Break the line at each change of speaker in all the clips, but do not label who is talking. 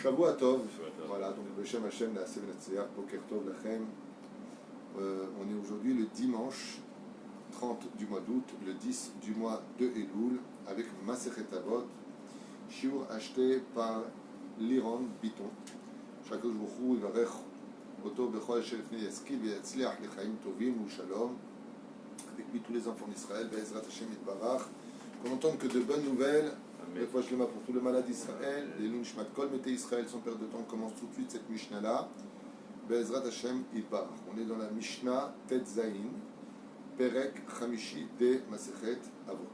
Shavua Tov, voilà, donc Beshem Hashem, la Sevenatziach, Boker Tov, Lachem. On est aujourd'hui le dimanche 30 du mois d'août, le 10 du mois de Elul, avec Masechet Avot, shiur acheté par Liron Biton. Shakadosh Baruch Hu yivarech oto bechol asher lifnei yaskil v'yatzliach lechaim tovim u'shalom. Avec lui tous les enfants d'Israël, Be'ezrat Hashem Yitbarach, qu'on entende que de bonnes nouvelles. Des fois, je le mets pour tous les malades d'Israël. Les Lunchmat Kol Mete Israël, sans perdre de temps, on commence tout de suite cette Mishnah-là. Be'ezrat Hashem Yitbarach. On est dans la Mishnah Tet Zayin, Perek Chamishi de Masechet Avot.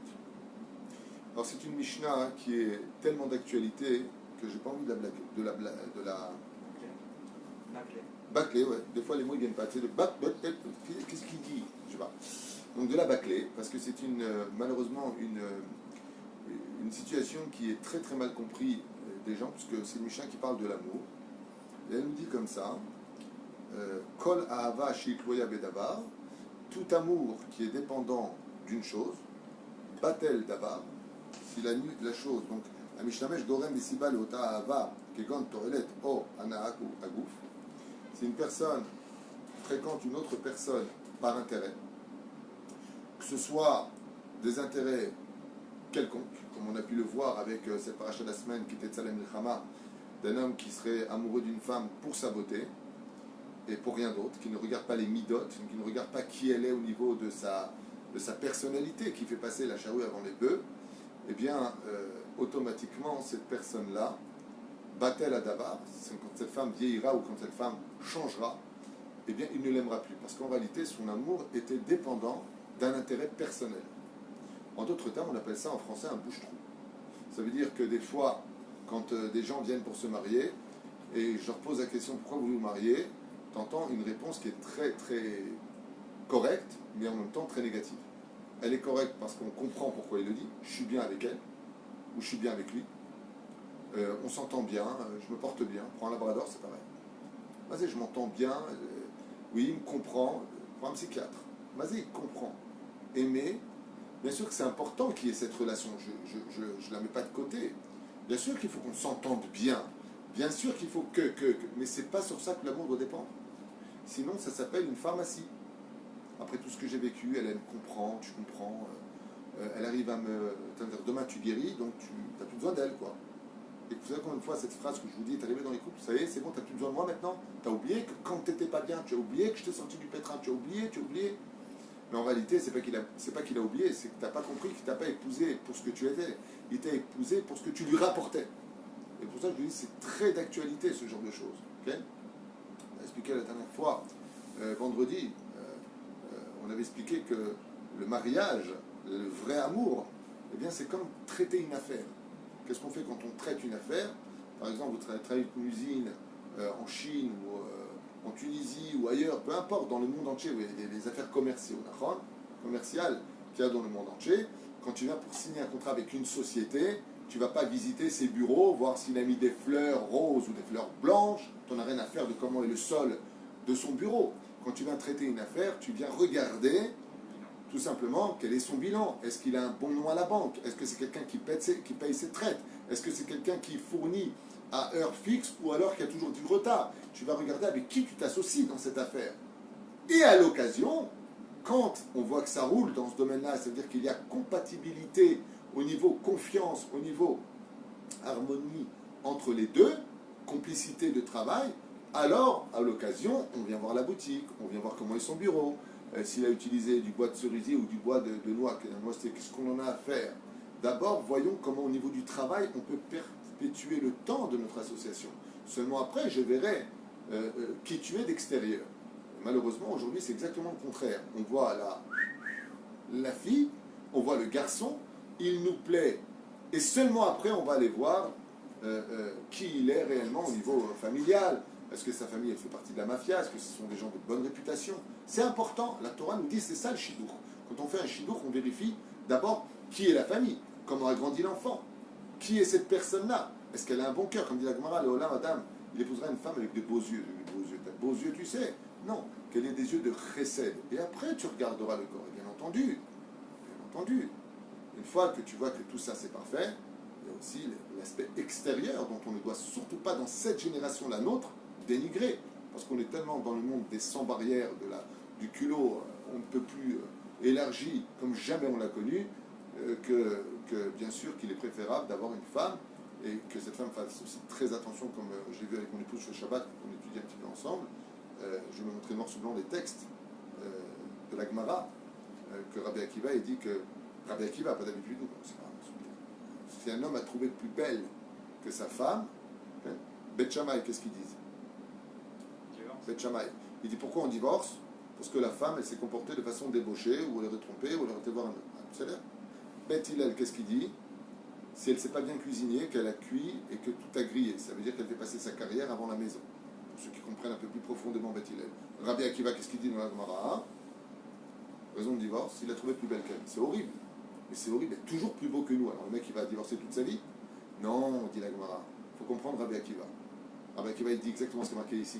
Alors, c'est une Mishnah qui est tellement d'actualité que j'ai pas envie de la bâcler, ouais. Des fois, les mots ne viennent pas. C'est de qu'est-ce qu'il dit? Je sais pas. Donc, de la bâcler, parce que c'est malheureusement une situation qui est très très mal comprise des gens, puisque c'est une Mishnah qui parle de l'amour. Et elle nous dit comme ça: Kol ahava sheikloya bedavar, tout amour qui est dépendant d'une chose, batel davar, si la chose, donc, Amishnamesh dorem besiba leota ahava, kegon torelet o anaak ou agouf, si une personne fréquente une autre personne par intérêt, que ce soit des intérêts quelconques, comme on a pu le voir avec cette paracha de la semaine qui était Tzalem Milchama, d'un homme qui serait amoureux d'une femme pour sa beauté et pour rien d'autre, qui ne regarde pas les midot, qui ne regarde pas qui elle est au niveau de sa personnalité, qui fait passer la charrue avant les bœufs, eh bien, automatiquement, cette personne-là, batel adavar, quand cette femme vieillira ou quand cette femme changera, eh bien, il ne l'aimera plus, parce qu'en réalité, son amour était dépendant d'un intérêt personnel. En d'autres termes, on appelle ça en français un bouche-trou. Ça veut dire que des fois, quand des gens viennent pour se marier, et je leur pose la question pourquoi vous vous mariez, tu entends une réponse qui est très très correcte, mais en même temps très négative. Elle est correcte parce qu'on comprend pourquoi il le dit, je suis bien avec elle, ou je suis bien avec lui, on s'entend bien, je me porte bien, prends un labrador, c'est pareil. Vas-y, je m'entends bien, oui, il me comprend, prends un psychiatre, vas-y, il comprend. Aimer. Bien sûr que c'est important qu'il y ait cette relation, je ne la mets pas de côté. Bien sûr qu'il faut qu'on s'entende bien. Bien sûr qu'il faut mais ce n'est pas sur ça que l'amour doit dépendre. Sinon, ça s'appelle une pharmacie. Après tout ce que j'ai vécu, elle comprend, tu comprends. Elle arrive à me dire demain tu guéris, donc tu n'as plus besoin d'elle, quoi. Et vous savez combien de fois cette phrase que je vous dis est arrivée dans les couples, ça y est, c'est bon, tu n'as plus besoin de moi maintenant. Tu as oublié que quand tu n'étais pas bien, tu as oublié que je t'ai sorti du pétrin, tu as oublié. Mais en réalité, c'est pas qu'il a oublié, c'est que tu n'as pas compris qu'il ne t'a pas épousé pour ce que tu étais. Il t'a épousé pour ce que tu lui rapportais. Et pour ça, je lui dis, c'est très d'actualité, ce genre de choses. Okay, on a expliqué la dernière fois, vendredi, on avait expliqué que le mariage, le vrai amour, eh bien, c'est comme traiter une affaire. Qu'est-ce qu'on fait quand on traite une affaire? Par exemple, vous travaillez une usine en Chine ou en Tunisie ou ailleurs, peu importe, dans le monde entier, où il y a des affaires commerciales qu'il y a dans le monde entier. Quand tu viens pour signer un contrat avec une société, tu ne vas pas visiter ses bureaux, voir s'il a mis des fleurs roses ou des fleurs blanches. Tu n'en as rien à faire de comment est le sol de son bureau. Quand tu viens traiter une affaire, tu viens regarder tout simplement quel est son bilan. Est-ce qu'il a un bon nom à la banque? Est-ce que c'est quelqu'un qui paye ses traites? Est-ce que c'est quelqu'un qui fournit à heure fixe ou alors qu'il y a toujours du retard? Tu vas regarder avec qui tu t'associes dans cette affaire. Et à l'occasion, quand on voit que ça roule dans ce domaine-là, c'est-à-dire qu'il y a compatibilité au niveau confiance, au niveau harmonie entre les deux, complicité de travail, alors à l'occasion, on vient voir la boutique, on vient voir comment est son bureau, s'il a utilisé du bois de cerisier ou du bois de noix, qu'est-ce qu'on en a à faire. D'abord, voyons comment au niveau du travail, on peut perpétuer le temps de notre association. Seulement après, je verrai qui tu es d'extérieur. Malheureusement, aujourd'hui, c'est exactement le contraire. On voit la fille, on voit le garçon, il nous plaît, et seulement après, on va aller voir qui il est réellement au niveau familial. Est-ce que sa famille, elle fait partie de la mafia? Est-ce que ce sont des gens de bonne réputation? C'est important. La Torah nous dit, c'est ça le shidour. Quand on fait un shidour, on vérifie d'abord qui est la famille, comment a grandi l'enfant, qui est cette personne-là, est-ce qu'elle a un bon cœur? Comme dit la Gemara, le Olam Adam, il épousera une femme avec des beaux yeux. T'as de beaux yeux, tu sais? Non, qu'elle ait des yeux de chesed. Et après, tu regarderas le corps. Et bien entendu, une fois que tu vois que tout ça c'est parfait, il y a aussi l'aspect extérieur dont on ne doit surtout pas, dans cette génération, la nôtre, dénigrer. Parce qu'on est tellement dans le monde des sans barrières, du culot, on ne peut plus élargi comme jamais on l'a connu, que bien sûr qu'il est préférable d'avoir une femme et que cette femme fasse aussi très attention, comme j'ai vu avec mon épouse ce Shabbat, on étudie un petit peu ensemble. Je vais me montrer noir sur blanc les textes de la Gemara, que Rabbi Akiva dit que Rabbi Akiva, pas d'habitude, si un homme a trouvé plus belle que sa femme, hein, Bet Shammai, qu'est-ce qu'ils disent? Bet Shammai. Il dit pourquoi on divorce? Parce que la femme, elle s'est comportée de façon débauchée, ou elle aurait trompé, ou elle aurait été voir un homme. C'est là. Bet Hillel, qu'est-ce qu'il dit? Si elle ne sait pas bien cuisiner, qu'elle a cuit et que tout a grillé, ça veut dire qu'elle fait passer sa carrière avant la maison. Pour ceux qui comprennent un peu plus profondément Bet Hillel. Rabbi Akiva, qu'est-ce qu'il dit dans la Gemara? Raison de divorce, il a trouvé plus belle qu'elle. C'est horrible. Mais c'est horrible, il est toujours plus beau que nous. Alors le mec, il va divorcer toute sa vie? Non, dit la Gemara. Il faut comprendre Rabbi Akiva. Rabbi Akiva, il dit exactement ce qui est marqué ici.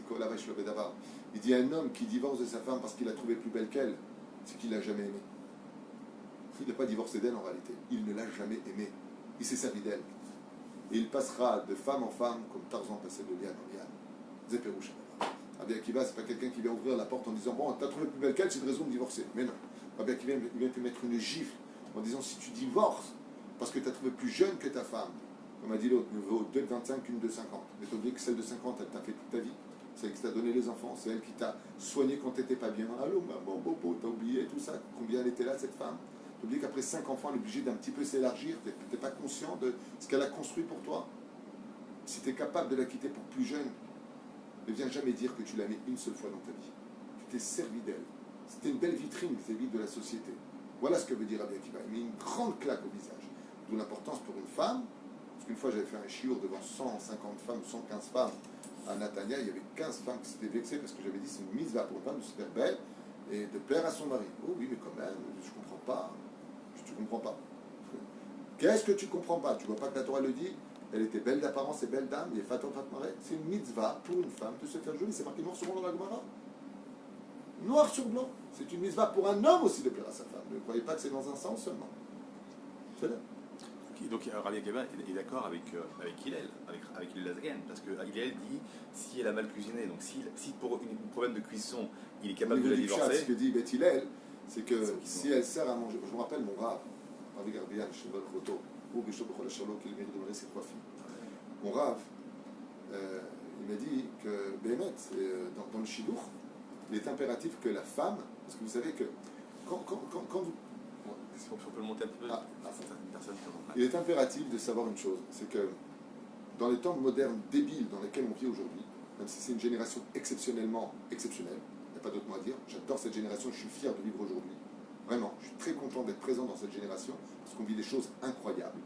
Il dit un homme qui divorce de sa femme parce qu'il a trouvé plus belle qu'elle, c'est qu'il l'a jamais aimée. Il n'a pas divorcé d'elle en réalité. Il ne l'a jamais aimée. Il s'est servi d'elle. Et il passera de femme en femme comme Tarzan passait de liane en liane. Zéperoucha. Rabbi Akiva, c'est pas quelqu'un qui vient ouvrir la porte en disant bon, t'as trouvé plus belle qu'elle, c'est une raison de divorcer. Mais non. Rabbi Akiva, il vient te mettre une gifle en disant si tu divorces parce que tu as trouvé plus jeune que ta femme, comme a dit l'autre, ne vaut 2 de 25 qu'une de 50. Mais t'as oublié que celle de 50, elle t'a fait toute ta vie. C'est elle qui t'a donné les enfants, c'est elle qui t'a soigné quand t'étais pas bien. Allô, maman, bobo, t'as oublié tout ça, combien elle était là, cette femme? T'as oublié qu'après 5 enfants, elle est obligée d'un petit peu s'élargir, t'es pas conscient de ce qu'elle a construit pour toi. Si t'es capable de la quitter pour plus jeune, ne viens jamais dire que tu l'as mis une seule fois dans ta vie. Tu t'es servi d'elle. C'était une belle vitrine vis-à-vis de la société. Voilà ce que veut dire Rabbi Akiva. Il met une grande claque au visage. D'où l'importance pour une femme. Parce qu'une fois, j'avais fait un chiour devant 150 femmes, 115 femmes à Natania. Il y avait 15 femmes qui s'étaient vexées parce que j'avais dit c'est une mise là pour une femme de se faire belle et de plaire à son mari. Oh oui, mais quand même, je ne comprends pas. Tu ne comprends pas. Qu'est-ce que tu ne comprends pas? Tu ne vois pas que la Torah le dit? Elle était belle d'apparence et belle d'âme. C'est une mitzvah pour une femme de se faire jolie. C'est marqué noir sur blanc dans la Gemara. Noir sur blanc. C'est une mitzvah pour un homme aussi de plaire à sa femme. Ne croyez pas que c'est dans un sens seulement. C'est là.
Donc Rabbi Akiva est d'accord avec Hillel, avec Hillel Azaken, parce que Hillel dit si elle a mal cuisiné, donc si pour un problème de cuisson, il est capable de la divorcer.
Ce que dit Bet Hillel, c'est que si elle sert à manger, je me rappelle mon Rav, Rabbi Garbian, chez votre photo, ou Bishop Bechol Shalom, qui mérite de donner ses 3 filles. Mon Rav, il m'a dit que Béhémet, dans le Shiloh, il est impératif que la femme, parce que vous savez que quand vous...
Si on peut le monter un petit peu, certaines personnes qui
il est impératif de savoir une chose, c'est que dans les temps modernes débiles dans lesquels on vit aujourd'hui, même si c'est une génération exceptionnellement exceptionnelle, il n'y a pas d'autre mot à dire, j'adore cette génération, je suis fier de vivre aujourd'hui. Vraiment, je suis très content d'être présent dans cette génération, parce qu'on vit des choses incroyables.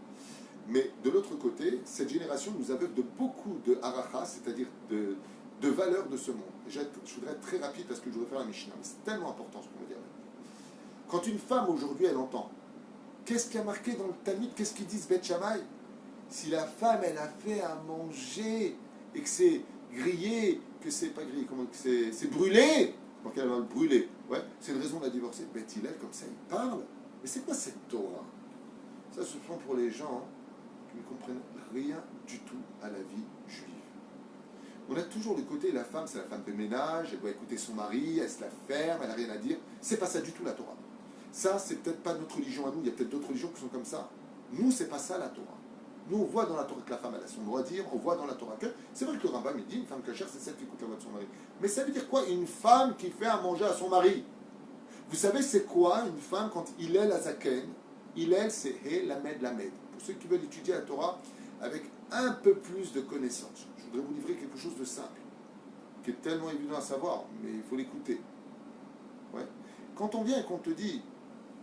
Mais de l'autre côté, cette génération nous aveugle de beaucoup de haracha, c'est-à-dire de valeurs de ce monde. Et je voudrais être très rapide parce que je voudrais faire la Mishnah, mais c'est tellement important ce qu'on va dire. Quand une femme aujourd'hui, elle entend, qu'est-ce qu'il y a marqué dans le Talmud, qu'est-ce qu'ils disent Bet Shammai? Si la femme, elle a fait à manger et que c'est grillé, que c'est pas grillé, comment que c'est brûlé, donc elle va le brûler, ouais, c'est une raison de la divorcer. Bet Hillel, comme ça, il parle. Mais c'est quoi cette Torah? Ça, ce sont pour les gens qui ne comprennent rien du tout à la vie juive. On a toujours le côté, la femme, c'est la femme de ménage, elle doit écouter son mari, elle se la ferme, elle n'a rien à dire. C'est pas ça du tout la Torah. Ça, c'est peut-être pas notre religion à nous, il y a peut-être d'autres religions qui sont comme ça. Nous, c'est pas ça la Torah. Nous, on voit dans la Torah que la femme, elle a son droit de dire, on voit dans la Torah que... C'est vrai que le Rambam, il dit, une femme cachère, c'est celle qui écoute la voix de son mari. Mais ça veut dire quoi, une femme qui fait à manger à son mari? Vous savez, c'est quoi une femme quand Hillel Azaken? Hillel, c'est He Lamed Lamed. Pour ceux qui veulent étudier la Torah avec un peu plus de connaissances, je voudrais vous livrer quelque chose de simple, qui est tellement évident à savoir, mais il faut l'écouter. Ouais. Quand on vient et qu'on te dit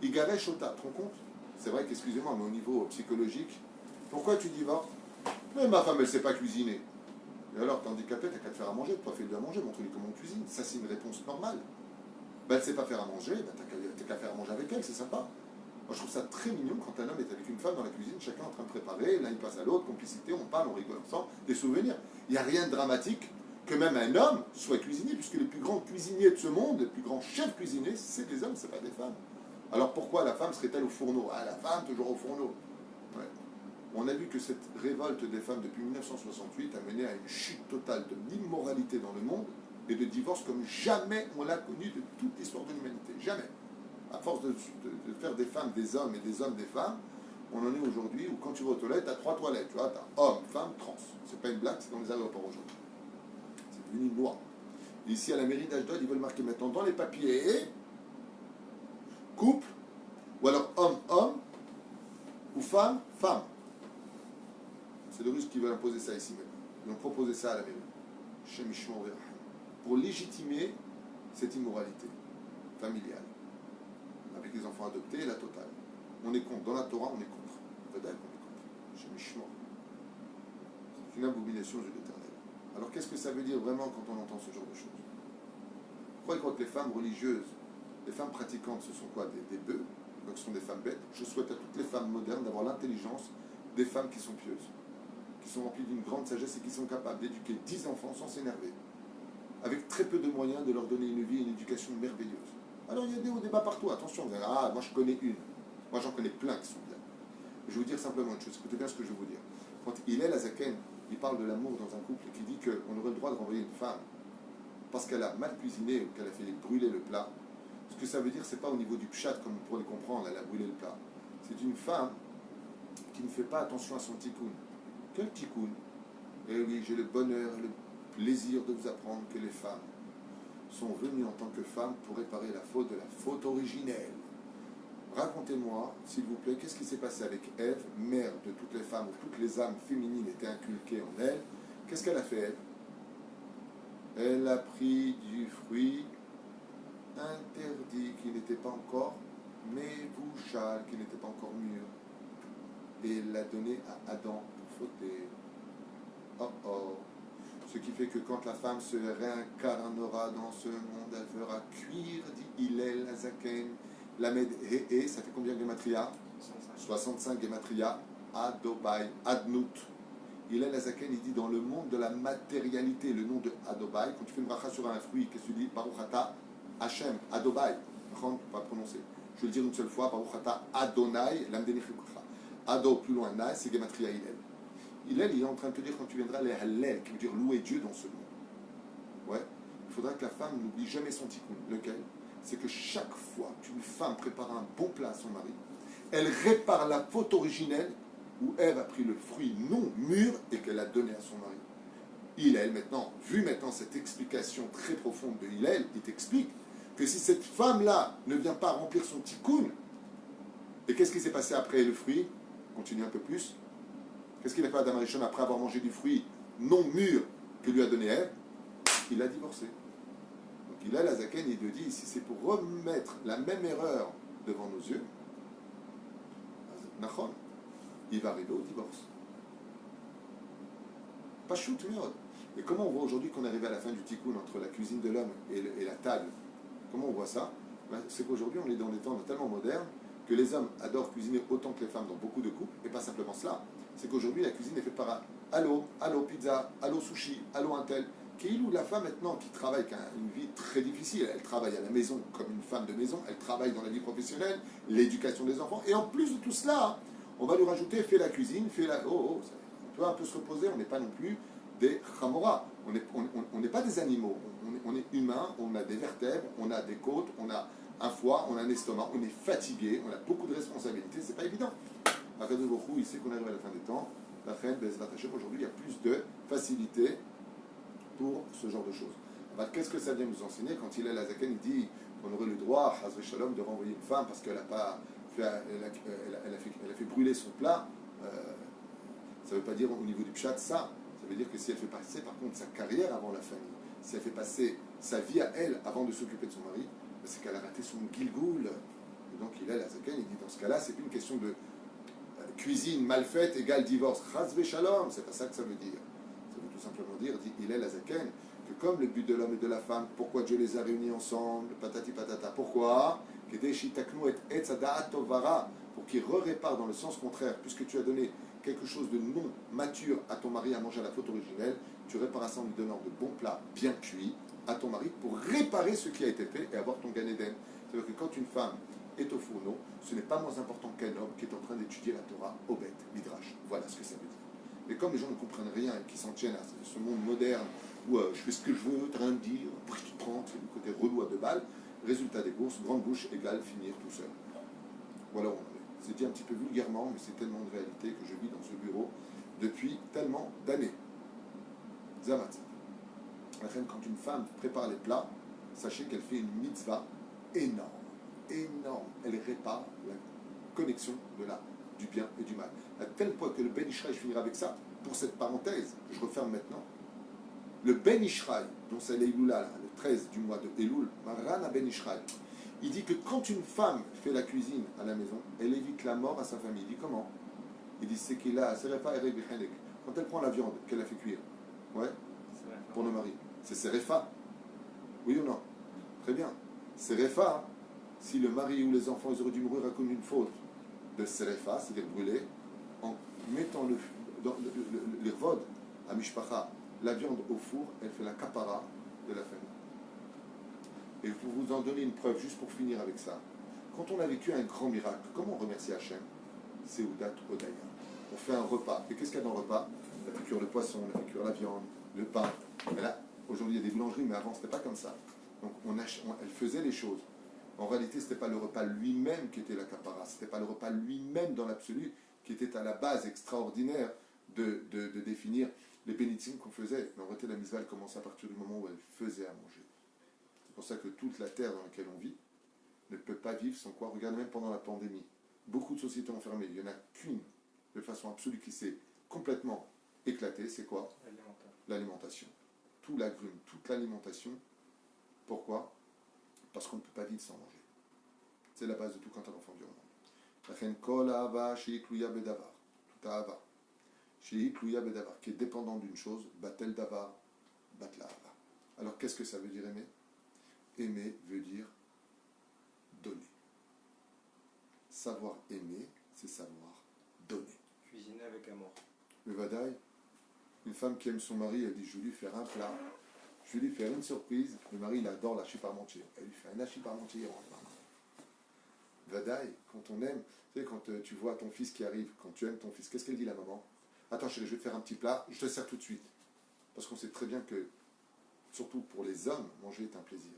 Igare Shota, tu te rends compte? C'est vrai qu'excusez-moi, mais au niveau psychologique, pourquoi tu divorces? Mais ma femme, elle ne sait pas cuisiner. Et alors, t'es handicapé, t'as qu'à te faire à manger, toi fais-lui à manger, montre-lui comment on cuisine. Ça, c'est une réponse normale. Ben, elle ne sait pas faire à manger, ben, t'as qu'à faire à manger avec elle, c'est sympa. Moi, je trouve ça très mignon quand un homme est avec une femme dans la cuisine, chacun en train de préparer, l'un il passe à l'autre, complicité, on parle, on rigole ensemble, des souvenirs. Il n'y a rien de dramatique que même un homme soit cuisinier, puisque les plus grands cuisiniers de ce monde, les plus grands chefs cuisiniers, c'est des hommes, c'est pas des femmes. Alors pourquoi la femme serait-elle au fourneau? Ah, la femme, toujours au fourneau. Ouais. On a vu que cette révolte des femmes depuis 1968 a mené à une chute totale de l'immoralité dans le monde et de divorce comme jamais on l'a connu de toute l'histoire de l'humanité. Jamais. À force de faire des femmes des hommes et des hommes des femmes, on en est aujourd'hui où quand tu vas aux toilettes, tu as 3 toilettes. Tu vois, tu as homme, femme, trans. C'est pas une blague, c'est dans les aéroports aujourd'hui. C'est devenu une loi. Et ici à la mairie d'Ashdod, ils veulent marquer maintenant dans les papiers couple, ou alors homme, ou femme. C'est les Russes qui veulent imposer ça ici même. Ils ont proposé ça à la mairie. Shem Yishmor V'Yarham. Pour légitimer cette immoralité familiale. Avec les enfants adoptés et la totale. On est contre. Dans la Torah, on est contre. Vadaï, on est contre. Shem Yishmor. C'est une abomination de l'Éternel. Alors qu'est-ce que ça veut dire vraiment quand on entend ce genre de choses? Pourquoi ils croient que les femmes religieuses, les femmes pratiquantes, ce sont quoi? Des bœufs? Donc ce sont des femmes bêtes. Je souhaite à toutes les femmes modernes d'avoir l'intelligence des femmes qui sont pieuses, qui sont remplies d'une grande sagesse et qui sont capables d'éduquer 10 enfants sans s'énerver, avec très peu de moyens de leur donner une vie et une éducation merveilleuse. Alors il y a des hauts débats partout, attention, vous allez dire, ah, moi je connais une, moi j'en connais plein qui sont bien. Je vais vous dire simplement une chose, écoutez bien ce que je vais vous dire. Quand Hillel Azaken, il parle de l'amour dans un couple, qui dit qu'on aurait le droit de renvoyer une femme parce qu'elle a mal cuisiné ou qu'elle a fait brûler le plat. Ce que ça veut dire, c'est pas au niveau du pshat, comme vous pourrez le comprendre, elle a brûlé le plat. C'est une femme qui ne fait pas attention à son tikkun. Quel tikkun? Eh oui, j'ai le bonheur et le plaisir de vous apprendre que les femmes sont venues en tant que femmes pour réparer la faute de la faute originelle. Racontez-moi, s'il vous plaît, qu'est-ce qui s'est passé avec Ève, mère de toutes les femmes, où toutes les âmes féminines étaient inculquées en elle. Qu'est-ce qu'elle a fait, Ève? Elle a pris du fruit interdit qui n'était pas encore mévouchal, qui n'était pas encore mûr, et l'a donné à Adam pour fauter. Ce qui fait que quand la femme se réincarnera dans ce monde, elle fera cuire, dit Hillel Azaken, Lamed He, ça fait combien de Gematria? 65 Gematria, Adobai, Adnout. Hillel Azaken, il dit dans le monde de la matérialité, le nom de Adobai, quand tu fais une bracha sur un fruit, qu'est-ce que tu dis? Baruch Ata Hashem, Adobai, on va prononcer. Je vais le dire une seule fois, Baruch Ata Adonai, Lamdeni Chikukha. Ado, plus loin, Naï, c'est Gematria Hillel. Hillel, il est en train de te dire quand tu viendras les Hallel, qui veut dire louer Dieu dans ce monde. Ouais. Il faudra que la femme n'oublie jamais son tikkun. Lequel? C'est que chaque fois qu'une femme prépare un bon plat à son mari, elle répare la faute originelle où Ève a pris le fruit non mûr et qu'elle a donné à son mari. Hillel, maintenant, vu maintenant cette explication très profonde de Hillel, il t'explique que si cette femme-là ne vient pas remplir son tikkun, et qu'est-ce qui s'est passé après le fruit? Continue un peu plus. Qu'est-ce qu'il a fait Adam Rishon après avoir mangé du fruit non mûr que lui a donné Ève? Il a divorcé. Donc Hillel Azaken, il te dit, si c'est pour remettre la même erreur devant nos yeux, Nachon, il va arriver au divorce. Pas chou, tout le monde. Et comment on voit aujourd'hui qu'on est arrivé à la fin du tikkun entre la cuisine de l'homme et la table? Comment on voit ça? C'est qu'aujourd'hui, on est dans des temps tellement modernes que les hommes adorent cuisiner autant que les femmes dans beaucoup de couples, et pas simplement cela. C'est qu'aujourd'hui, la cuisine est faite par allô pizza, allô sushi, allô un tel. Qui où la femme maintenant qui travaille, qui a une vie très difficile, elle travaille à la maison comme une femme de maison, elle travaille dans la vie professionnelle, l'éducation des enfants, et en plus de tout cela, on va lui rajouter fais la cuisine, fais la... on peut un peu se reposer, on n'est pas non plus des chamoras, on n'est pas des animaux, on est humain, on a des vertèbres, on a des côtes, on a un foie, on a un estomac, on est fatigué, on a beaucoup de responsabilités, c'est pas évident. Akadosh Baruch Hu, il sait qu'on arrive à la fin des temps. La reine Bezrat Hashem, aujourd'hui, il y a plus de facilité pour ce genre de choses. Alors, qu'est-ce que ça vient nous enseigner quand il est la Zaken, il dit qu'on aurait le droit, Hazve Shalom, de renvoyer une femme parce qu'elle a pas fait, elle a fait brûler son plat. Ça ne veut pas dire au niveau du pshat ça. Ça veut dire que si elle fait passer par contre sa carrière avant la famille, si elle fait passer sa vie à elle avant de s'occuper de son mari, c'est qu'elle a raté son gilgoul. Et donc il est la Zaken, il dit dans ce cas-là, c'est plus une question de cuisine mal faite égale divorce. Chazve shalom, c'est pas ça que ça veut dire. Ça veut tout simplement dire, dit il est la Zaken, que comme le but de l'homme et de la femme, pourquoi Dieu les a réunis ensemble, patati patata, pourquoi? Pour qu'il répare dans le sens contraire, puisque tu as donné quelque chose de non mature à ton mari à manger à la faute originelle, tu répares ça en lui donnant de bons plats bien cuits à ton mari pour réparer ce qui a été fait et avoir ton Gan Eden. C'est-à-dire que quand une femme est au fourneau, ce n'est pas moins important qu'un homme qui est en train d'étudier la Torah au Beth Midrash. Voilà ce que ça veut dire. Mais comme les gens ne comprennent rien et qui s'en tiennent à ce monde moderne où je fais ce que je veux, t'as rien à me dire, après tu te prends, c'est le côté relou à deux balles, résultat des courses, grande bouche égale finir tout seul. Voilà où on en est. C'est dit un petit peu vulgairement, mais c'est tellement de réalité que je vis dans ce bureau depuis tellement d'années. Zamat. Quand une femme prépare les plats, sachez qu'elle fait une mitzvah énorme. Énorme. Elle répare la connexion du bien et du mal. À tel point que le Ben Ishraï, je finirai avec ça, pour cette parenthèse, je referme maintenant. Le Ben Ishraï, dont c'est l'Eilula, le 13 du mois de Elul, Marana Ben Ishraï, il dit que quand une femme fait la cuisine à la maison, elle évite la mort à sa famille. Il dit comment? Il dit c'est qu'il a, quand elle prend la viande qu'elle a fait cuire, ouais, pour nos maris, c'est Serefa. Oui ou non? Très bien. Serefa, si le mari ou les enfants ils auraient dû mourir à cause d'une faute de Serefa, c'est-à-dire brûler, en mettant les vod à Mishpacha, la viande au four, elle fait la kapara de la famille. Et pour vous en donner une preuve, juste pour finir avec ça, quand on a vécu un grand miracle, comment on remercie Hachem? C'est Oudat Odaya. On fait un repas. Et qu'est-ce qu'il y a dans le repas? On a fait cuire le poisson, on a fait cuire la viande, le pain. Et là, aujourd'hui, il y a des boulangeries, mais avant, c'était pas comme ça. Donc, elle faisait les choses. En réalité, ce n'était pas le repas lui-même qui était la kapara. Ce n'était pas le repas lui-même dans l'absolu qui était à la base extraordinaire de définir les bénédictions qu'on faisait. Mais en réalité, la mitzvah, elle commençait à partir du moment où elle faisait à manger. C'est pour ça que toute la terre dans laquelle on vit ne peut pas vivre sans quoi. Regardez même pendant la pandémie. Beaucoup de sociétés ont fermé. Il n'y en a qu'une de façon absolue qui s'est complètement éclatée. C'est quoi? L'alimentation. Tout l'agrume, toute l'alimentation. Pourquoi? Parce qu'on ne peut pas vivre sans manger. C'est la base de tout quand un enfant vit au monde. Kol ahava sheikluya bedavar. Tout ahava. Sheikluya bedavar. Qui est dépendant d'une chose. Batel davar. Batla ahava. Alors qu'est-ce que ça veut dire aimer? Aimer veut dire donner. Savoir aimer, c'est savoir donner.
Cuisiner avec amour.
Le vadaï, une femme qui aime son mari, elle dit je vais lui faire un plat, je vais lui faire une surprise. Le mari, il adore l'hachis parmentier. Elle lui fait un hachis parmentier, il rentre. Vadaï, quand on aime, tu sais, quand tu vois ton fils qui arrive, quand tu aimes ton fils, qu'est-ce qu'elle dit la maman? Attends chérie, je vais te faire un petit plat, je te sers tout de suite. Parce qu'on sait très bien que, surtout pour les hommes, manger est un plaisir.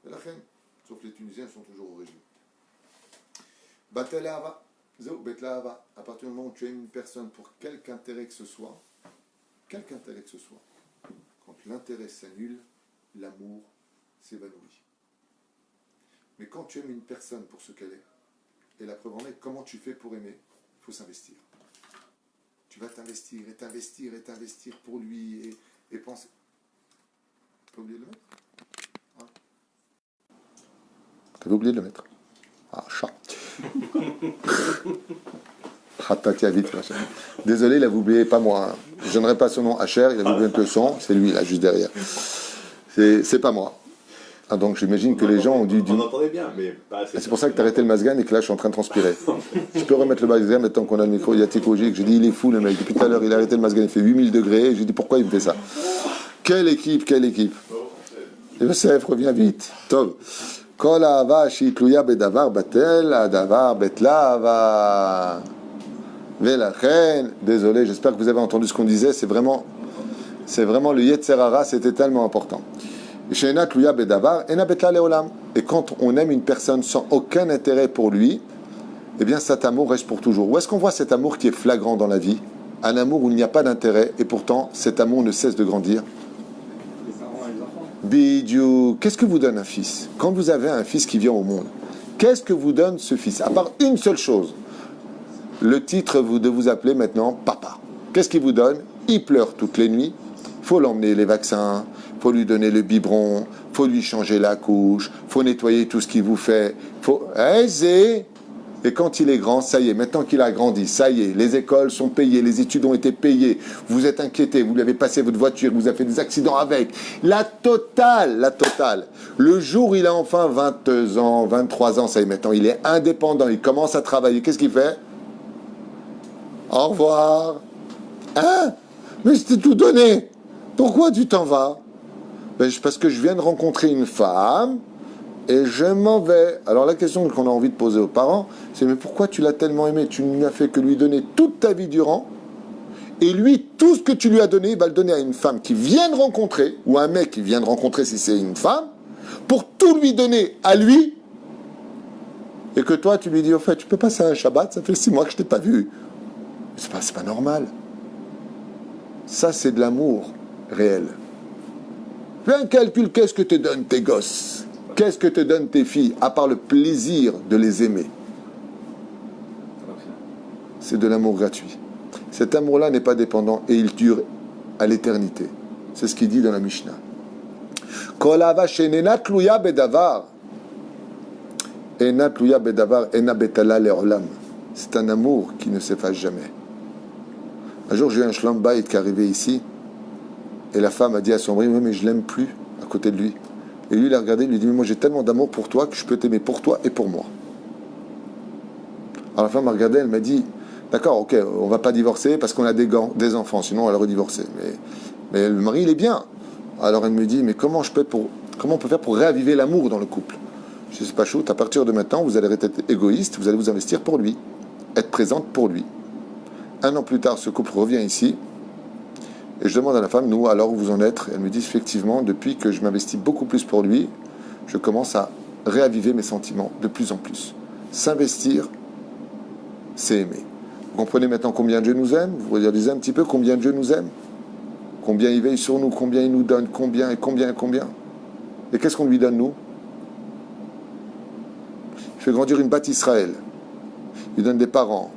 Et la reine, sauf les Tunisiens sont toujours au régime. Batel ahava, zéo bet la ahava. À partir du moment où tu aimes une personne pour quelque intérêt que ce soit, quand l'intérêt s'annule, l'amour s'évanouit. Mais quand tu aimes une personne pour ce qu'elle est, et la preuve en est, comment tu fais pour aimer? Il faut s'investir. Tu vas t'investir et t'investir et t'investir pour lui et penser. T'as oublié de le mettre? T'avais oublié de le mettre. Ah, chat. Désolé, il avait oublié, pas moi. Je ne donnerai pas son nom à Cher, il avait oublié un peu son, c'est lui là, juste derrière. C'est pas moi. Ah, donc j'imagine que les gens ont dû.
On entendait bien, mais pas assez.
C'est pour ça que tu as arrêté le masgan et que là je suis en train de transpirer. Tu peux remettre le masgan maintenant qu'on a le micro. Il y a Tikoji, que j'ai dit il est fou le mec. Depuis tout à l'heure il a arrêté le masgan, il fait 8000 degrés. Et j'ai dit pourquoi il me fait ça? Quelle équipe? Et le CF revient vite. Tov. Kol ahava sheikluya bedavar batel, adavar betlava. Velachen. Désolé, j'espère que vous avez entendu ce qu'on disait. C'est vraiment le Yetzer Hara, c'était tellement important. Et quand on aime une personne sans aucun intérêt pour lui, eh bien cet amour reste pour toujours. Où est-ce qu'on voit cet amour qui est flagrant dans la vie? Un amour où il n'y a pas d'intérêt et pourtant cet amour ne cesse de grandir.
Les parents et les enfants.
Bidou, qu'est-ce que vous donne un fils? Quand vous avez un fils qui vient au monde, qu'est-ce que vous donne ce fils? À part une seule chose, le titre de vous appeler maintenant papa. Qu'est-ce qu'il vous donne? Il pleure toutes les nuits. Il faut l'emmener les vaccins, il faut lui donner le biberon, il faut lui changer la couche, il faut nettoyer tout ce qu'il vous fait. Et quand il est grand, ça y est, maintenant qu'il a grandi, ça y est, les écoles sont payées, les études ont été payées, vous êtes inquiété, vous lui avez passé votre voiture, vous avez fait des accidents avec. La totale. Le jour où il a enfin 22 ans, 23 ans, ça y est, maintenant il est indépendant, il commence à travailler. Qu'est-ce qu'il fait? Au revoir. Hein? Mais je t'ai tout donné. Pourquoi tu t'en vas? Parce que je viens de rencontrer une femme et je m'en vais. Alors la question qu'on a envie de poser aux parents, c'est mais pourquoi tu l'as tellement aimé? Tu n'as fait que lui donner toute ta vie durant, et lui, tout ce que tu lui as donné, il va le donner à une femme qui vient de rencontrer, ou un mec qui vient de rencontrer si c'est une femme, pour tout lui donner à lui, et que toi, tu lui dis, au fait, tu peux passer un Shabbat, ça fait 6 mois que je t'ai pas vu. C'est pas normal. Ça, c'est de l'amour réel. Fais un calcul, qu'est-ce que te donnent tes gosses? Qu'est-ce que te donnent tes filles, à part le plaisir de les aimer? C'est de l'amour gratuit. Cet amour-là n'est pas dépendant et il dure à l'éternité. C'est ce qu'il dit dans la Mishnah. Kol ahava she'enena tluya bedavar, ena tluya bedavar, ena betala le'olam. C'est un amour qui ne s'efface jamais. Un jour, j'ai eu un shlom bayit qui est arrivé ici, et la femme a dit à son mari, oui, mais je l'aime plus à côté de lui. Et lui, il a regardé, il lui a dit, mais moi j'ai tellement d'amour pour toi que je peux t'aimer pour toi et pour moi. Alors la femme m'a regardé, elle m'a dit, d'accord, ok, on va pas divorcer parce qu'on a des enfants, sinon elle aurait divorcé. Mais le mari, il est bien. Alors elle me dit, mais comment on peut faire pour réaviver l'amour dans le couple? Je dis, c'est pas chaud, à partir de maintenant, vous allez être égoïste, vous allez vous investir pour lui, être présente pour lui. 1 an plus tard, ce couple revient ici, et je demande à la femme, nous, alors où vous en êtes? Elle me dit, effectivement, depuis que je m'investis beaucoup plus pour lui, je commence à réaviver mes sentiments de plus en plus. S'investir, c'est aimer. Vous comprenez maintenant combien Dieu nous aime? Vous réalisez un petit peu combien Dieu nous aime? Combien il veille sur nous, combien il nous donne, combien. Et qu'est-ce qu'on lui donne, nous? Il fait grandir une bâte Israël. Il lui donne des parents,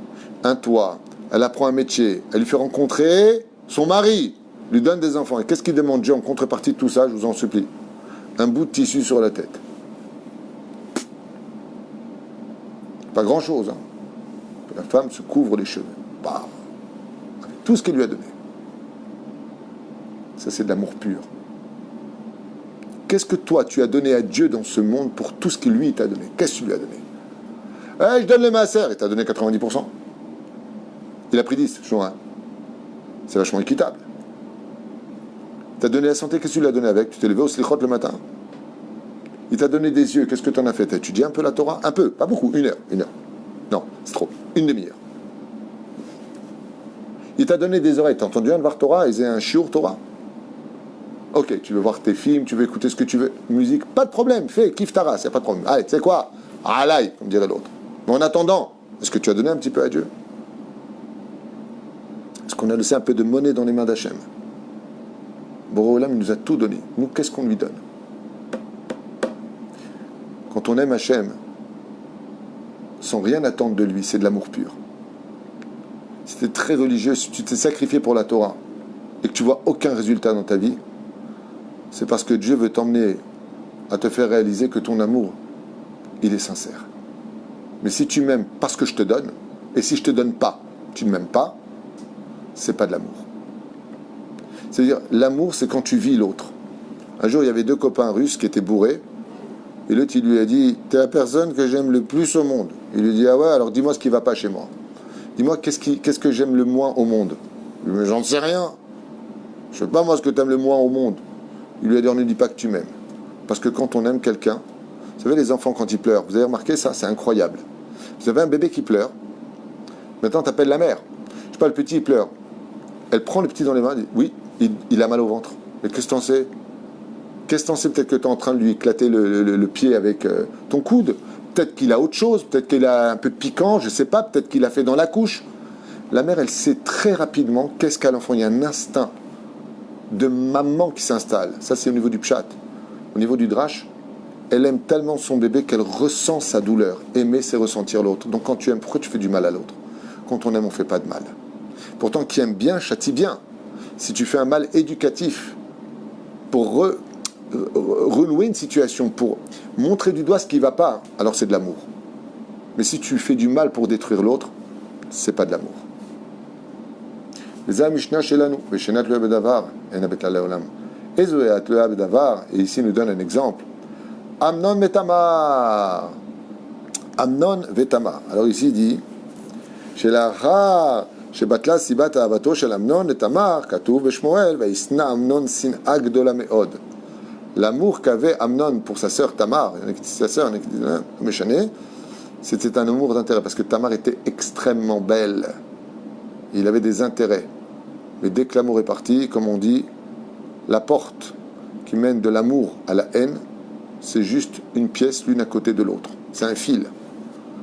un toit, elle apprend un métier, elle lui fait rencontrer son mari, lui donne des enfants. Et qu'est-ce qu'il demande Dieu en contrepartie de tout ça? Je vous en supplie. Un bout de tissu sur la tête. Pas grand-chose, hein. La femme se couvre les cheveux. Bah, avec tout ce qu'elle lui a donné. Ça, c'est de l'amour pur. Qu'est-ce que toi, tu as donné à Dieu dans ce monde pour tout ce qu'il lui t'a donné? Qu'est-ce que tu lui as donné? Je donne les masser. Il t'a donné 90%. Il a pris 10, je vois. C'est vachement équitable. Il t'a donné la santé, qu'est-ce que tu lui as donné avec? Tu t'es levé au slichot le matin. Il t'a donné des yeux, qu'est-ce que tu en as fait? T'as étudié un peu la Torah? Un peu, pas beaucoup, 1 heure. Non, c'est trop. 1 demi-heure. Il t'a donné des oreilles. T'as entendu un Dvar Torah et un shiur Torah? Ok, tu veux voir tes films, tu veux écouter ce que tu veux. Musique, pas de problème. Fais, kiffe ta race, y a pas de problème. Allez, tu sais quoi? Alaï, comme dirait l'autre. Mais en attendant, est-ce que tu as donné un petit peu à Dieu? Est-ce qu'on a laissé un peu de monnaie dans les mains d'Hachem? Boré Olam, il nous a tout donné. Nous, qu'est-ce qu'on lui donne? Quand on aime Hachem, sans rien attendre de lui, c'est de l'amour pur. Si tu es très religieux, si tu t'es sacrifié pour la Torah et que tu vois aucun résultat dans ta vie, c'est parce que Dieu veut t'emmener à te faire réaliser que ton amour, il est sincère. Mais si tu m'aimes parce que je te donne, et si je te donne pas, tu ne m'aimes pas, c'est pas de l'amour. C'est-à-dire, l'amour, c'est quand tu vis l'autre. Un jour, il y avait 2 copains russes qui étaient bourrés, et l'autre, il lui a dit, t'es la personne que j'aime le plus au monde. Il lui dit, ah ouais, alors dis-moi ce qui va pas chez moi. Dis-moi, qu'est-ce que j'aime le moins au monde? Il lui dit, mais j'en sais rien. Je sais pas moi ce que tu aimes le moins au monde. Il lui a dit, on ne dit pas que tu m'aimes. Parce que quand on aime quelqu'un, vous savez, les enfants quand ils pleurent, vous avez remarqué ça, c'est incroyable. Vous avez un bébé qui pleure, maintenant tu appelles la mère. Je sais pas, le petit il pleure. Elle prend le petit dans les mains, elle dit, oui, il a mal au ventre. Mais qu'est-ce que t'en sais? Qu'est-ce que t'en sais? Peut-être que tu es en train de lui éclater le pied avec ton coude. Peut-être qu'il a autre chose, peut-être qu'il a un peu de piquant, je sais pas, peut-être qu'il a fait dans la couche. La mère, elle sait très rapidement qu'est-ce qu'a l'enfant. Il y a un instinct de maman qui s'installe. Ça, c'est au niveau du pshat. Au niveau du drash, elle aime tellement son bébé qu'elle ressent sa douleur. Aimer, c'est ressentir l'autre. Donc quand tu aimes, pourquoi tu fais du mal à l'autre? Quand on aime, on ne fait pas de mal. Pourtant, qui aime bien, châtie bien. Si tu fais un mal éducatif pour renouer une situation, pour montrer du doigt ce qui ne va pas, alors c'est de l'amour. Mais si tu fais du mal pour détruire l'autre, c'est pas de l'amour. Et ici il nous donne un exemple. Amnon Vetamar. Amnon Vetamar. Alors ici il dit שבטלה סיבת אהבתו של אמנון לתמר, כתוב בשמואל, וישנא אמנון שנאה גדולה מאוד. L'amour qu'avait Amnon pour sa sœur Tamar, sa sœur, Méchané, c'était un amour d'intérêt, parce que Tamar était extrêmement belle. Il avait des intérêts. Mais dès que l'amour est parti, comme on dit, la porte qui mène de l'amour à la haine, c'est juste une pièce l'une à côté de l'autre. C'est un fil.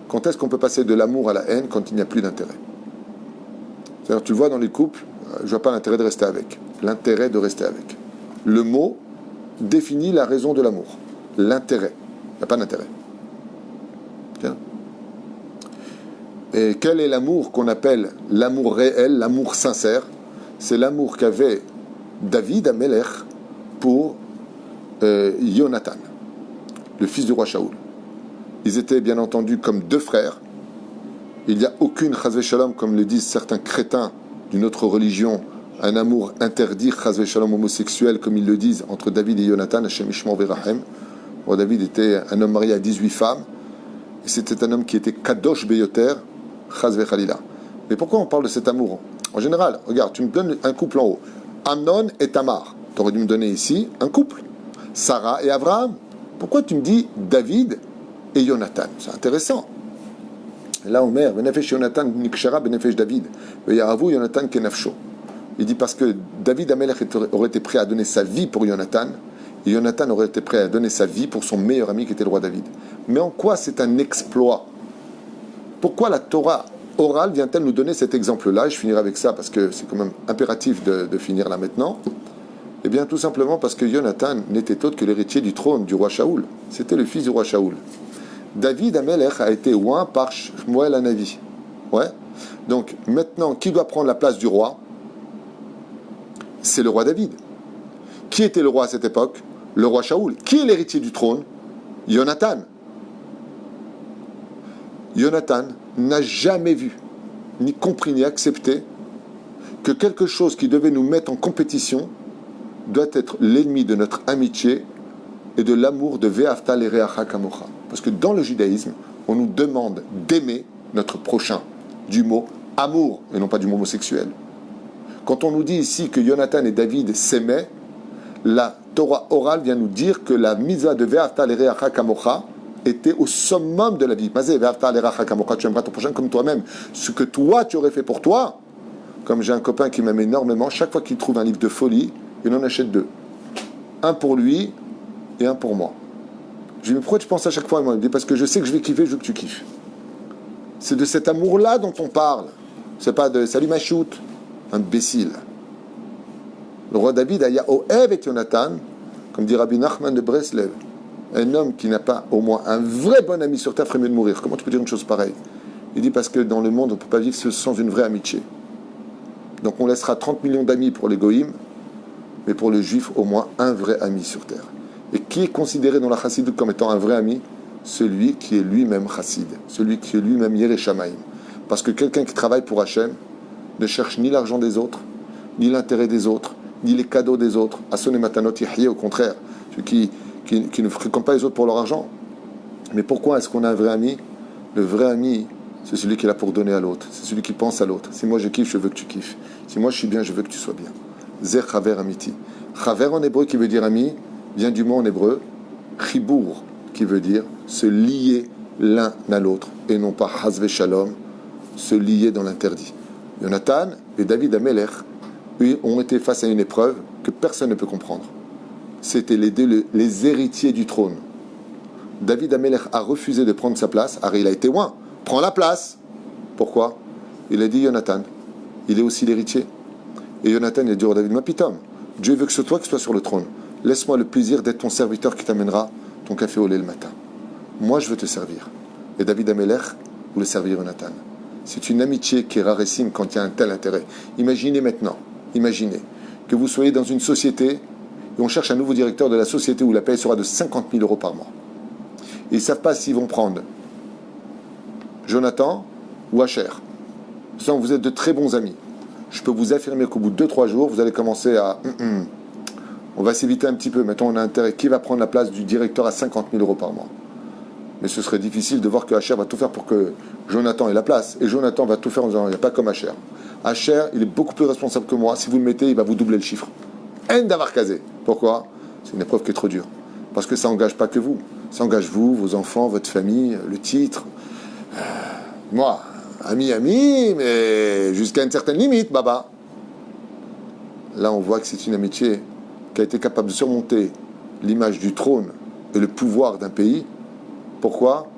Quand est-ce qu'on peut passer de l'amour à la haine quand il n'y a plus d'intérêt? C'est-à-dire, tu le vois dans les couples, je ne vois pas l'intérêt de rester avec. L'intérêt de rester avec. Le mot définit la raison de l'amour. L'intérêt. Il n'y a pas d'intérêt. Tiens. Et quel est l'amour qu'on appelle l'amour réel, l'amour sincère? C'est l'amour qu'avait David Amelech pour Jonathan, le fils du roi Shaoul. Ils étaient bien entendu comme deux frères. Il n'y a aucune chas shalom, comme le disent certains crétins d'une autre religion, un amour interdit, chas shalom homosexuel, comme ils le disent, entre David et Jonathan, Hashem Ishmael Verahem. Bon, David était un homme marié à 18 femmes, et c'était un homme qui était kadosh beyoter, chas vechalila. Mais pourquoi on parle de cet amour? En général, regarde, tu me donnes un couple en haut, Amnon et Tamar. Tu aurais dû me donner ici un couple, Sarah et Abraham. Pourquoi tu me dis David et Jonathan? C'est intéressant. Là, Omer, Benefesh Jonathan, Nikshara, Benefesh David. Yaravu Jonathan Kenafsho. Il dit parce que David Amelech aurait été prêt à donner sa vie pour Jonathan, et Jonathan aurait été prêt à donner sa vie pour son meilleur ami qui était le roi David. Mais en quoi c'est un exploit? Pourquoi la Torah orale vient-elle nous donner cet exemple-là? Et je finirai avec ça parce que c'est quand même impératif de finir là maintenant. Eh bien, tout simplement parce que Jonathan n'était autre que l'héritier du trône du roi Shaoul. C'était le fils du roi Shaoul. David Amelech a été oint par Shmuel Hanavi. Ouais. Donc, maintenant, qui doit prendre la place du roi? C'est le roi David. Qui était le roi à cette époque? Le roi Shaoul. Qui est l'héritier du trône? Jonathan. Jonathan n'a jamais vu, ni compris, ni accepté que quelque chose qui devait nous mettre en compétition doit être l'ennemi de notre amitié et de l'amour de Ve'afta l'ereacha kamocha. Parce que dans le judaïsme, on nous demande d'aimer notre prochain, du mot amour, et non pas du mot homosexuel. Quand on nous dit ici que Jonathan et David s'aimaient, la Torah orale vient nous dire que la mitzvah de Ve'afta l'ereacha kamocha était au summum de la vie. Ve'afta l'ereacha kamocha, tu aimeras ton prochain comme toi-même. Ce que toi, tu aurais fait pour toi, comme j'ai un copain qui m'aime énormément, chaque fois qu'il trouve un livre de folie, il en achète deux. Un pour lui et un pour moi. Je lui dis, mais pourquoi tu penses à chaque fois à moi? Il me dit, parce que je sais que je vais kiffer, je veux que tu kiffes. C'est de cet amour-là dont on parle. C'est pas de salut ma choute, imbécile. Le roi David a Yaoev et Jonathan, comme dit Rabbi Nachman de Breslev, un homme qui n'a pas au moins un vrai bon ami sur terre ferait mieux de mourir. Comment tu peux dire une chose pareille? Il dit, parce que dans le monde, on ne peut pas vivre sans une vraie amitié. Donc on laissera 30 millions d'amis pour les goïms, mais pour le juif, au moins un vrai ami sur terre. Et qui est considéré dans la chassidoute comme étant un vrai ami? Celui qui est lui-même chassid, celui qui est lui-même Yerei Shamayim. Parce que quelqu'un qui travaille pour Hachem ne cherche ni l'argent des autres, ni l'intérêt des autres, ni les cadeaux des autres. Asone matanot yahye, au contraire, celui qui ne fréquente pas les autres pour leur argent. Mais pourquoi est-ce qu'on a un vrai ami? Le vrai ami, c'est celui qui est là pour donner à l'autre, c'est celui qui pense à l'autre. Si moi je kiffe, je veux que tu kiffes. Si moi je suis bien, je veux que tu sois bien. Zer chaver amiti. Chaver en hébreu qui veut dire ami, vient du mot en hébreu chibour, qui veut dire se lier l'un à l'autre, et non pas hasve shalom, se lier dans l'interdit. Jonathan et David Amelech ont été face à une épreuve que personne ne peut comprendre. C'était les deux les héritiers du trône. David Amelech a refusé de prendre sa place. Il a été loin. Prends la place. Pourquoi? Il a dit Jonathan, il est aussi l'héritier. Et Jonathan, il a dit au David, ma pitom, Dieu veut que ce soit toi qui sois sur le trône. Laisse-moi le plaisir d'être ton serviteur qui t'amènera ton café au lait le matin. Moi, je veux te servir. Et David Amelech voulait servir Jonathan. C'est une amitié qui est rarissime quand il y a un tel intérêt. Imaginez maintenant, imaginez que vous soyez dans une société et on cherche un nouveau directeur de la société où la paie sera de 50 000 euros par mois. Et ils ne savent pas s'ils vont prendre Jonathan ou Asher. Vous êtes de très bons amis. Je peux vous affirmer qu'au bout de 2-3 jours, vous allez commencer à... On va s'éviter un petit peu. Mettons, on a intérêt. Qui va prendre la place du directeur à 50 000 euros par mois? Mais ce serait difficile de voir que Asher va tout faire pour que Jonathan ait la place. Et Jonathan va tout faire en disant, il n'y a pas comme Asher. Asher, il est beaucoup plus responsable que moi. Si vous le mettez, il va vous doubler le chiffre. En d'avoir casé. Pourquoi? C'est une épreuve qui est trop dure. Parce que ça n'engage pas que vous. Ça engage vous, vos enfants, votre famille, le titre. Moi, ami, mais jusqu'à une certaine limite, baba. Là, on voit que c'est une amitié qui a été capable de surmonter l'image du trône et le pouvoir d'un pays. Pourquoi ?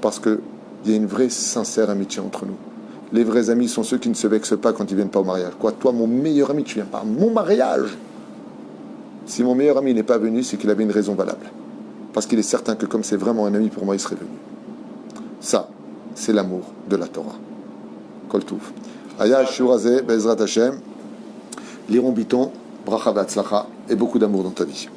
Parce qu'il y a une vraie, sincère amitié entre nous. Les vrais amis sont ceux qui ne se vexent pas quand ils ne viennent pas au mariage. Quoi, toi, mon meilleur ami, tu viens pas à mon mariage ? Si mon meilleur ami n'est pas venu, c'est qu'il avait une raison valable. Parce qu'il est certain que comme c'est vraiment un ami pour moi, il serait venu. Ça, c'est l'amour de la Torah. Kol Tuv. Aya Shurazeh, Bezrat Hashem, Liron Biton, Bracha Vatzlacha, et beaucoup d'amour dans ta vie.